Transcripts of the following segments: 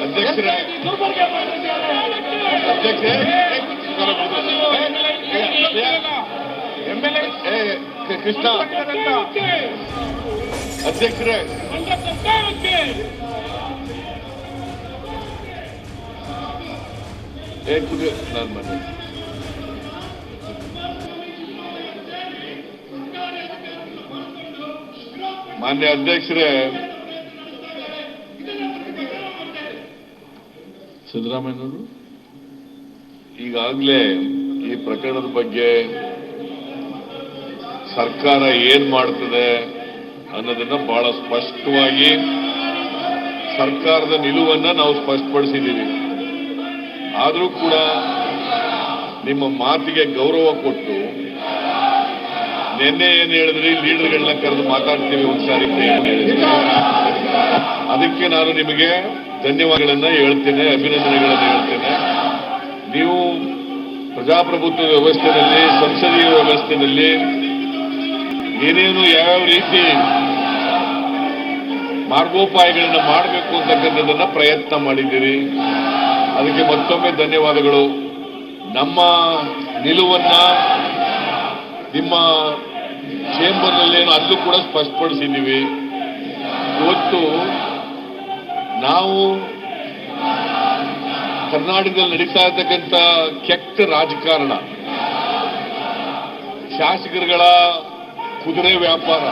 ಅಧ್ಯಕ್ಷರೇ ಕೃಷ್ಣ ಅಧ್ಯಕ್ಷರೇ ನಾನು ಮನೆ ಮಾನ್ಯ ಅಧ್ಯಕ್ಷರೇ, ಸಿದ್ದರಾಮಯ್ಯನವರು ಈಗಾಗಲೇ ಈ ಪ್ರಕರಣದ ಬಗ್ಗೆ ಸರ್ಕಾರ ಏನ್ ಮಾಡ್ತದೆ ಅನ್ನೋದನ್ನ ಬಹಳ ಸ್ಪಷ್ಟವಾಗಿ ಸರ್ಕಾರದ ನಿಲುವನ್ನ ನಾವು ಸ್ಪಷ್ಟಪಡಿಸಿದ್ದೀವಿ. ಆದರೂ ಕೂಡ ನಿಮ್ಮ ಮಾತಿಗೆ ಗೌರವ ಕೊಟ್ಟು ನಿನ್ನೆ ಏನ್ ಹೇಳಿದ್ರಿ, ಲೀಡರ್ಗಳನ್ನ ಕರೆದು ಮಾತಾಡ್ತೀವಿ ಒಂದ್ಸಾರಿ ಅದಕ್ಕೆ ನಾನು ನಿಮಗೆ ಧನ್ಯವಾದಗಳನ್ನ ಹೇಳ್ತೇನೆ, ಅಭಿನಂದನೆಗಳನ್ನ ಹೇಳ್ತೇನೆ. ನೀವು ಪ್ರಜಾಪ್ರಭುತ್ವ ವ್ಯವಸ್ಥೆಯಲ್ಲಿ, ಸಂಸದೀಯ ವ್ಯವಸ್ಥೆಯಲ್ಲಿ ಏನೇನು ಯಾವ ರೀತಿ ಮಾರ್ಗೋಪಾಯಗಳನ್ನ ಮಾಡಬೇಕು ಅಂತಕ್ಕಂಥದ್ದನ್ನ ಪ್ರಯತ್ನ ಮಾಡಿದ್ದೀರಿ. ಅದಕ್ಕೆ ಮತ್ತೊಮ್ಮೆ ಧನ್ಯವಾದಗಳು. ನಮ್ಮ ನಿಲುವನ್ನ ನಿಮ್ಮ ಚೇಂಬರ್ನಲ್ಲೇನು ಅಲ್ಲೂ ಕೂಡ ಸ್ಪಷ್ಟಪಡಿಸಿದ್ದೀವಿ. ಇವತ್ತು ನಾವು ಕರ್ನಾಟಕದಲ್ಲಿ ನಡೀತಾ ಇರ್ತಕ್ಕಂಥ ಕೆಟ್ಟ ರಾಜಕಾರಣ, ಶಾಸಕರುಗಳ ಕುದುರೆ ವ್ಯಾಪಾರ,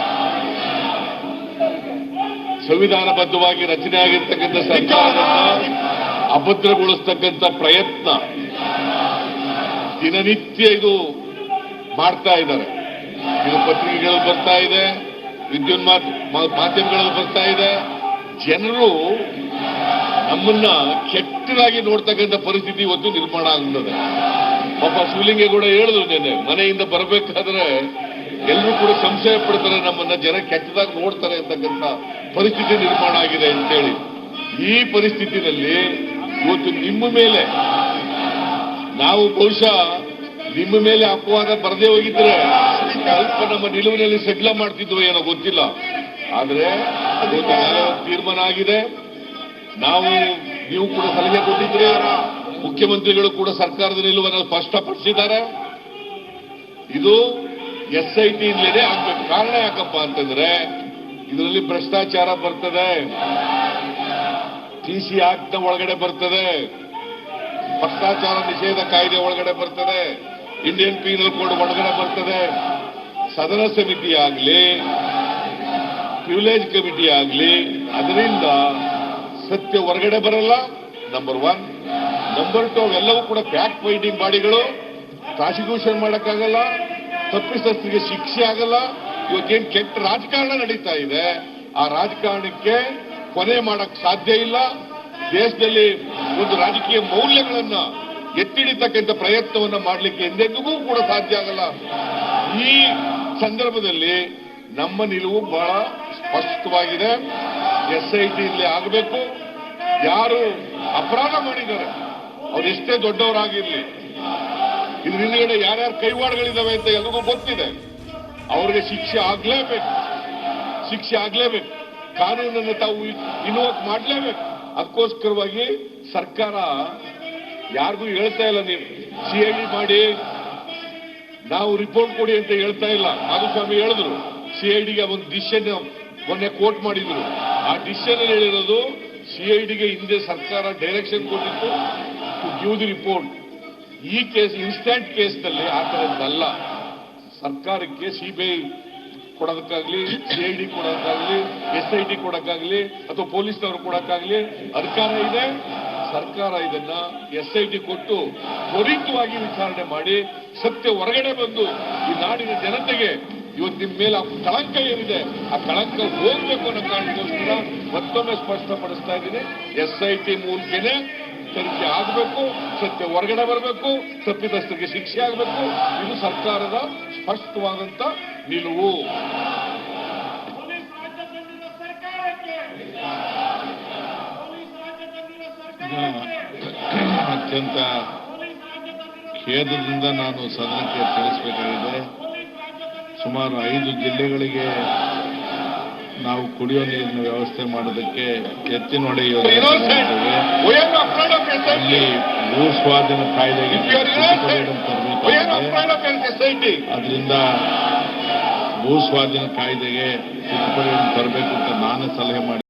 ಸಂವಿಧಾನಬದ್ಧವಾಗಿ ರಚನೆ ಆಗಿರ್ತಕ್ಕಂಥ ಸರ್ಕಾರವನ್ನು ಅಭದ್ರಗೊಳಿಸ್ತಕ್ಕಂಥ ಪ್ರಯತ್ನ ದಿನನಿತ್ಯ ಇದು ಮಾಡ್ತಾ ಇದ್ದಾರೆ. ಇದು ಪತ್ರಿಕೆಗಳಲ್ಲಿ ಬರ್ತಾ ಇದೆ, ವಿದ್ಯುನ್ಮಾನ ಮಾಧ್ಯಮಗಳಲ್ಲಿ ಬರ್ತಾ ಇದೆ. ಜನರು ನಮ್ಮನ್ನ ಕೆಟ್ಟದಾಗಿ ನೋಡ್ತಕ್ಕಂಥ ಪರಿಸ್ಥಿತಿ ಇವತ್ತು ನಿರ್ಮಾಣ ಆಗ್ತದೆ. ಪಾಪ ಶಿವಲಿಂಗೇಗೌಡ ಹೇಳಿದ್ರು ನೆನ್ನೆ, ಮನೆಯಿಂದ ಬರಬೇಕಾದ್ರೆ ಎಲ್ಲರೂ ಕೂಡ ಸಂಶಯ ಪಡ್ತಾರೆ, ನಮ್ಮನ್ನ ಜನ ಕೆಟ್ಟದಾಗಿ ನೋಡ್ತಾರೆ ಅಂತಕ್ಕಂಥ ಪರಿಸ್ಥಿತಿ ನಿರ್ಮಾಣ ಆಗಿದೆ ಅಂತೇಳಿ. ಈ ಪರಿಸ್ಥಿತಿನಲ್ಲಿ ಇವತ್ತು ನಿಮ್ಮ ಮೇಲೆ ನಾವು ಬಹುಶಃ ನಿಮ್ಮ ಮೇಲೆ ಅಪವಾದ ಬರದೇ ಹೋಗಿದ್ರೆ ಸ್ವಲ್ಪ ನಮ್ಮ ನಿಲುವಿನಲ್ಲಿ ಸಡ್ಲ ಮಾಡ್ತಿದ್ವು ಏನೋ ಗೊತ್ತಿಲ್ಲ. ಆದ್ರೆ ಅದು ತೀರ್ಮಾನ ಆಗಿದೆ. ನೀವು ಕೂಡ ಸಲಹೆ ಕೊಟ್ಟಿದ್ರೆ, ಮುಖ್ಯಮಂತ್ರಿಗಳು ಕೂಡ ಸರ್ಕಾರದ ನಿಲುವನ್ನು ಸ್ಪಷ್ಟಪಡಿಸಿದ್ದಾರೆ. ಇದು SIT ಇಂದಲೇ ಆಗ್ಬೇಕು. ಕಾರಣ ಯಾಕಪ್ಪ ಅಂತಂದ್ರೆ ಇದರಲ್ಲಿ ಭ್ರಷ್ಟಾಚಾರ ಬರ್ತದೆ, TC ಆಕ್ಟ್ ಒಳಗಡೆ ಬರ್ತದೆ, ಭ್ರಷ್ಟಾಚಾರ ನಿಷೇಧ ಕಾಯ್ದೆ ಒಳಗಡೆ ಬರ್ತದೆ, ಇಂಡಿಯನ್ ಪೀನಲ್ ಕೋಡ್ ಒಳಗಡೆ ಬರ್ತದೆ. ಸದನ ಸಮಿತಿ ಆಗಲಿ, ಪ್ರಿವಿಲೇಜ್ ಕಮಿಟಿ ಆಗಲಿ, ಅದರಿಂದ ಸತ್ಯ ಹೊರಗಡೆ ಬರಲ್ಲ. ನಂಬರ್ 1. ನಂಬರ್ 2, ಅವೆಲ್ಲವೂ ಕೂಡ ಫ್ಯಾಕ್ಟ್ ಫೈಂಡಿಂಗ್ ಬಾಡಿಗಳು. ಪ್ರಾಸಿಕ್ಯೂಷನ್ ಮಾಡಕ್ಕಾಗಲ್ಲ, ತಪ್ಪಿತಸ್ಥರಿಗೆ ಶಿಕ್ಷೆ ಆಗಲ್ಲ. ಇವತ್ತೇನು ಕೆಟ್ಟ ರಾಜಕಾರಣ ನಡೀತಾ ಇದೆ, ಆ ರಾಜಕಾರಣಕ್ಕೆ ಕೊನೆ ಮಾಡಕ್ ಸಾಧ್ಯ ಇಲ್ಲ. ದೇಶದಲ್ಲಿ ಒಂದು ರಾಜಕೀಯ ಮೌಲ್ಯಗಳನ್ನ ಎತ್ತಿಡಿತಕ್ಕಂಥ ಪ್ರಯತ್ನವನ್ನ ಮಾಡಲಿಕ್ಕೆ ಎಂದೆಂದಿಗೂ ಕೂಡ ಸಾಧ್ಯ ಆಗಲ್ಲ. ಈ ಸಂದರ್ಭದಲ್ಲಿ ನಮ್ಮ ನಿಲುವು ಬಹಳ ಸ್ಪಷ್ಟವಾಗಿದೆ. SIT ಇಲ್ಲಿ ಆಗಬೇಕು. ಯಾರು ಅಪರಾಧ ಮಾಡಿದ್ದಾರೆ, ಅವ್ರು ಎಷ್ಟೇ ದೊಡ್ಡವರಾಗಿರ್ಲಿ, ಇದ್ರ ಹಿಂದ್ಗಡೆ ಯಾರ್ಯಾರು ಕೈವಾಡಗಳಿದಾವೆ ಅಂತ ಎಲ್ರಿಗೂ ಗೊತ್ತಿದೆ. ಅವ್ರಿಗೆ ಶಿಕ್ಷೆ ಆಗ್ಲೇಬೇಕು. ಕಾನೂನನ್ನು ತಾವು ಇನ್ವೋಕ್ ಮಾಡಲೇಬೇಕು. ಅದಕ್ಕೋಸ್ಕರವಾಗಿ ಸರ್ಕಾರ ಯಾರಿಗೂ ಹೇಳ್ತಾ ಇಲ್ಲ, ನೀವು CID ಮಾಡಿ ನಾವು ರಿಪೋರ್ಟ್ ಕೊಡಿ ಅಂತ ಹೇಳ್ತಾ ಇಲ್ಲ. ಮಾಧುಸ್ವಾಮಿ ಹೇಳಿದ್ರು, CIDಗೆ ಒಂದು ಡಿಸಿಷನ್ ಮೊನ್ನೆ ಕೋರ್ಟ್ ಮಾಡಿದ್ರು. ಆ ಡಿಸಿಷನ್ ಹೇಳಿರೋದು CIDಗೆ ಹಿಂದೆ ಸರ್ಕಾರ ಡೈರೆಕ್ಷನ್ ಕೊಟ್ಟಿತ್ತು ಟು ಗಿವ್ ದಿ ರಿಪೋರ್ಟ್. ಈ ಕೇಸ್ ಇನ್ಸ್ಟಂಟ್ ಕೇಸ್ನಲ್ಲಿ ಆ ಥರದ್ದಲ್ಲ. ಸರ್ಕಾರಕ್ಕೆ CBI ಕೊಡೋದಕ್ಕಾಗ್ಲಿ, CID ಕೊಡೋದಕ್ಕಾಗ್ಲಿ, SIT ಕೊಡಕ್ಕಾಗ್ಲಿ ಅಥವಾ ಪೊಲೀಸ್ನವರು ಕೊಡಕ್ಕಾಗ್ಲಿ ಅಧಿಕಾರ ಇದೆ. ಸರ್ಕಾರ ಇದನ್ನ SIT ಕೊಟ್ಟು ತ್ವರಿತವಾಗಿ ವಿಚಾರಣೆ ಮಾಡಿ ಸತ್ಯ ಹೊರಗಡೆ ಬಂದು ಈ ನಾಡಿನ ಜನತೆಗೆ ಇವತ್ತು ನಿಮ್ಮ ಮೇಲೆ ಕಳಂಕ ಏನಿದೆ ಆ ಕಳಂಕ ಹೋಗ್ಬೇಕು ಅನ್ನೋ ಕಾರಣಕ್ಕೋಸ್ಕರ ಮತ್ತೊಮ್ಮೆ ಸ್ಪಷ್ಟಪಡಿಸ್ತಾ ಇದ್ದೀನಿ. SIT ಮೂಲಕನೇ ತನಿಖೆ ಆಗಬೇಕು, ಸತ್ಯ ಹೊರಗಡೆ ಬರಬೇಕು, ತಪ್ಪಿತಸ್ಥರಿಗೆ ಶಿಕ್ಷೆ ಆಗಬೇಕು. ಇದು ಸರ್ಕಾರದ ಸ್ಪಷ್ಟವಾದಂತ ನಿಲುವು. ಅತ್ಯಂತ ಖೇದದಿಂದ ನಾನು ಸದನಕ್ಕೆ ತಿಳಿಸಬೇಕಾಗಿದೆ. ಸುಮಾರು 5 ಜಿಲ್ಲೆಗಳಿಗೆ ನಾವು ಕುಡಿಯೋ ನೀರಿನ ವ್ಯವಸ್ಥೆ ಮಾಡೋದಕ್ಕೆ ಎತ್ತಿನೊಡೆ ಯೋಜನೆ Innocent. Why are you afraid of ಅಲ್ಲಿ SIT? ಭೂ ಸ್ವಾಧೀನ ಕಾಯ್ದೆಗೆ If you are innocent, why are you ತರಬೇಕಾಗಿದೆ. afraid of SIT? ಅದರಿಂದ ಭೂ ಸ್ವಾಧೀನ ಕಾಯ್ದೆಗೆ ತಿದ್ದುಪಡಿಯನ್ನು ತರಬೇಕು ಅಂತ ನಾನು ಸಲಹೆ ಮಾಡಿ